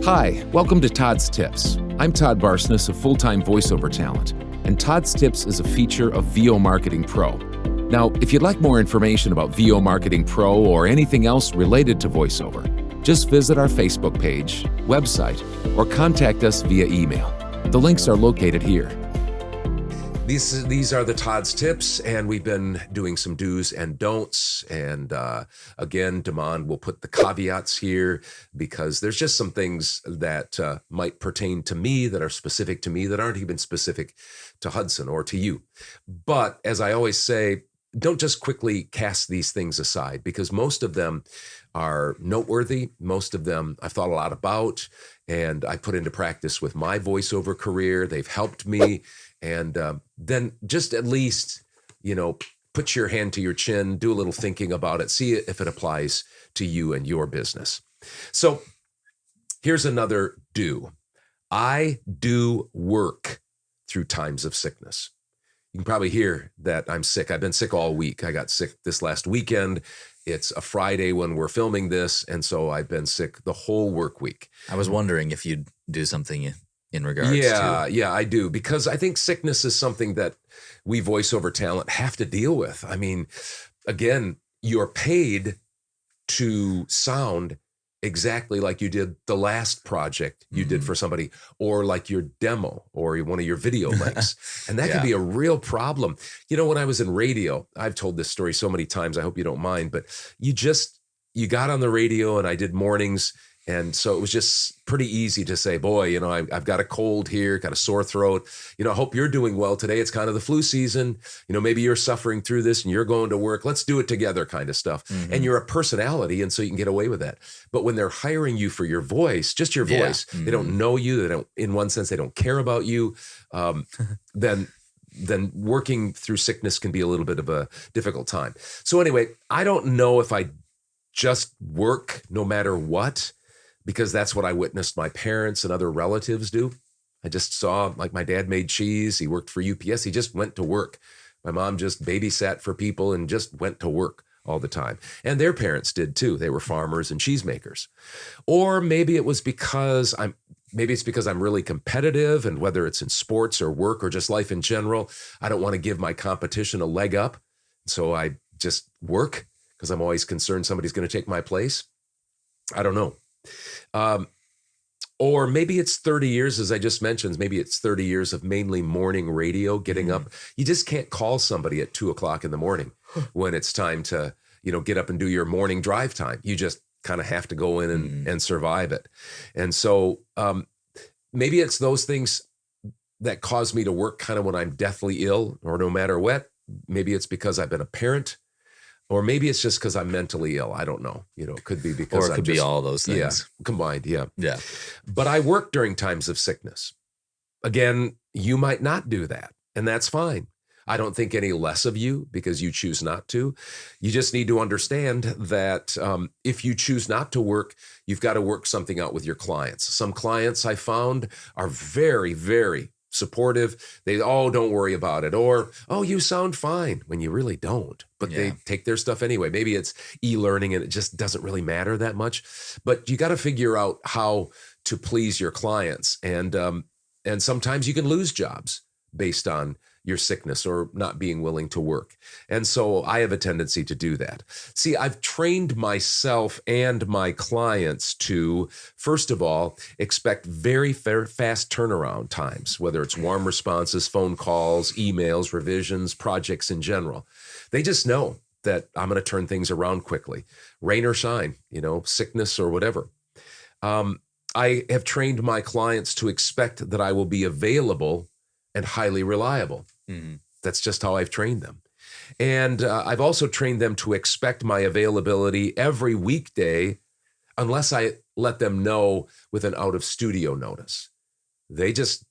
Hi, welcome to Todd's Tips. I'm Todd Barsness of Full-Time Voiceover Talent, and Todd's Tips is a feature of VO Marketing Pro. Now, if you'd like more information about VO Marketing Pro or anything else related to voiceover, just visit our Facebook page, website, or contact us via email. The links are located here. These are the Todd's Tips, and we've been doing some do's and don'ts. And again, Damon will put the caveats here because there's just some things that might pertain to me that are specific to me that aren't even specific to Hudson or to you. But as I always say, don't just quickly cast these things aside because most of them are noteworthy. Most of them I've thought a lot about and I put into practice with my voiceover career. They've helped me. And then just at least, put your hand to your chin, do a little thinking about it, see if it applies to you and your business. So here's another do. I do work through times of sickness. You can probably hear that I'm sick. I've been sick all week. I got sick this last weekend. It's a Friday when we're filming this. And so I've been sick the whole work week. I was wondering if you'd do something in regards to. Yeah, I do. Because I think sickness is something that we voiceover talent have to deal with. I mean, again, you're paid to sound exactly like you did the last project you did for somebody, or like your demo or one of your video links. And that can be a real problem. When I was in radio, I've told this story so many times, I hope you don't mind, but you got on the radio and I did mornings. And so it was just pretty easy to say, boy, I've got a cold here, got a sore throat. I hope you're doing well today. It's kind of the flu season. Maybe you're suffering through this and you're going to work. Let's do it together kind of stuff. And you're a personality. And so you can get away with that. But when they're hiring you for your voice, just your voice, they don't know you. They don't, in one sense, they don't care about you. Then working through sickness can be a little bit of a difficult time. So anyway, I don't know if I just work no matter what, because that's what I witnessed my parents and other relatives do. I just saw, like, my dad made cheese. He worked for UPS. He just went to work. My mom just babysat for people and just went to work all the time. And their parents did too. They were farmers and cheesemakers. Or maybe it's because I'm really competitive, and whether it's in sports or work or just life in general, I don't want to give my competition a leg up. So I just work because I'm always concerned somebody's going to take my place. I don't know. Or maybe it's 30 years, as I just mentioned, maybe it's 30 years of mainly morning radio, getting up. You just can't call somebody at 2:00 in the morning when it's time to, get up and do your morning drive time. You just kind of have to go in and survive it. And so maybe it's those things that cause me to work kind of when I'm deathly ill or no matter what. Maybe it's because I've been a parent. Or maybe it's just because I'm mentally ill. I don't know. It could be because or it could be all those things. Yeah, combined, yeah. Yeah. But I work during times of sickness. Again, you might not do that, and that's fine. I don't think any less of you because you choose not to. You just need to understand that if you choose not to work, you've got to work something out with your clients. Some clients I found are very, very supportive. They, don't worry about it. Or, you sound fine, when you really don't. But they take their stuff anyway. Maybe it's e-learning and it just doesn't really matter that much. But you got to figure out how to please your clients. And sometimes you can lose jobs based on your sickness or not being willing to work. And so I have a tendency to do that. See, I've trained myself and my clients to, first of all, expect very fast turnaround times, whether it's warm responses, phone calls, emails, revisions, projects in general. They just know that I'm going to turn things around quickly, rain or shine, sickness or whatever. I have trained my clients to expect that I will be available and highly reliable. That's just how I've trained them. And I've also trained them to expect my availability every weekday, unless I let them know with an out of studio notice. They just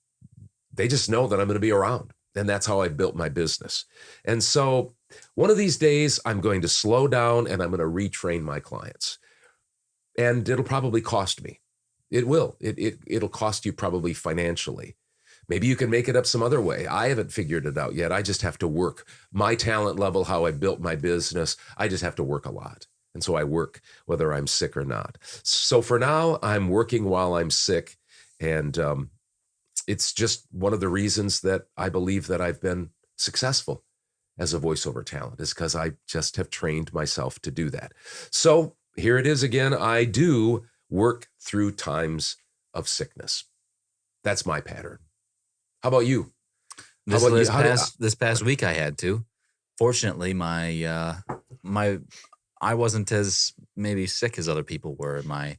know that I'm going to be around. And that's how I built my business. And so one of these days I'm going to slow down and I'm going to retrain my clients. And it'll probably cost me. It will. It'll cost you probably financially. Maybe you can make it up some other way. I haven't figured it out yet. I just have to work my talent level, how I built my business. I just have to work a lot. And so I work whether I'm sick or not. So for now, I'm working while I'm sick. And it's just one of the reasons that I believe that I've been successful as a voiceover talent, is because I just have trained myself to do that. So here it is again. I do work through times of sickness. That's my pattern. How about you? This past week I had to. Fortunately, I wasn't as maybe sick as other people were. My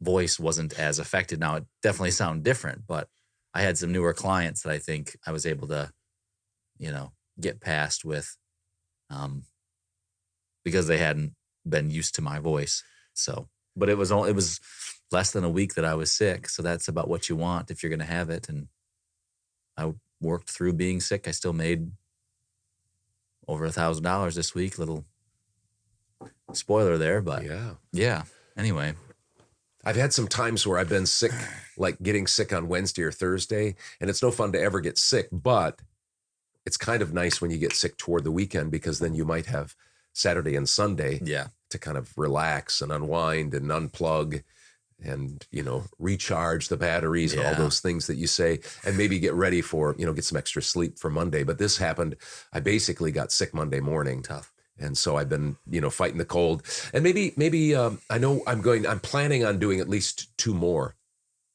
voice wasn't as affected. Now, it definitely sounded different, but I had some newer clients that I think I was able to, get past with, because they hadn't been used to my voice. So, but it was less than a week that I was sick. So that's about what you want if you're going to have it. And I worked through being sick. I still made over $1,000 this week. Little spoiler there, but yeah. Anyway, I've had some times where I've been sick, like getting sick on Wednesday or Thursday, and it's no fun to ever get sick, but it's kind of nice when you get sick toward the weekend, because then you might have Saturday and Sunday to kind of relax and unwind and unplug and, recharge the batteries and all those things that you say, and maybe get ready for, get some extra sleep for Monday. But this happened. I basically got sick Monday morning. Tough. And so I've been, fighting the cold, and maybe I know I'm planning on doing at least 2 more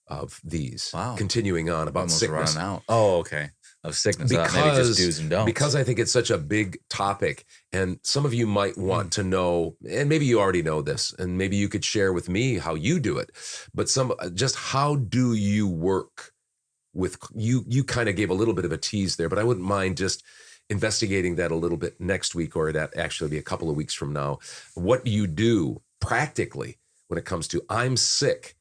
of these. Wow. Continuing on about almost sickness. running out. Oh, okay. Of sickness. Maybe just do's and don'ts. Because I think it's such a big topic, and some of you might want to know, and maybe you already know this, and maybe you could share with me how you do it, but just how do you work with, you kind of gave a little bit of a tease there, but I wouldn't mind just investigating that a little bit next week, or that actually be a couple of weeks from now. What do you do practically when it comes to I'm sick,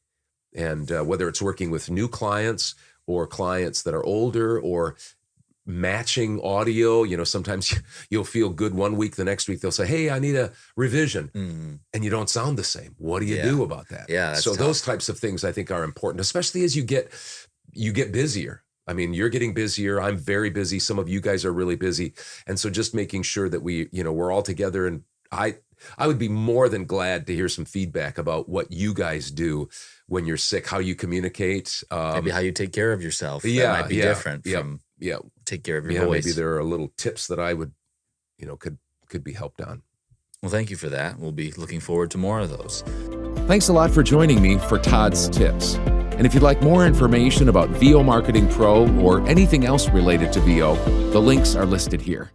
and whether it's working with new clients or clients that are older, or matching audio? Sometimes you'll feel good one week, the next week they'll say, hey, I need a revision, and you don't sound the same. What do you do about that? Yeah, that's so tough. Those types of things I think are important, especially as you get busier. I mean, you're getting busier. I'm very busy. Some of you guys are really busy. And so just making sure that we're all together. And I would be more than glad to hear some feedback about what you guys do when you're sick, how you communicate. Maybe how you take care of yourself. That might be different from take care of your voice. Maybe there are little tips that I would, could be helped on. Well, thank you for that. We'll be looking forward to more of those. Thanks a lot for joining me for Todd's Tips. And if you'd like more information about VO Marketing Pro or anything else related to VO, the links are listed here.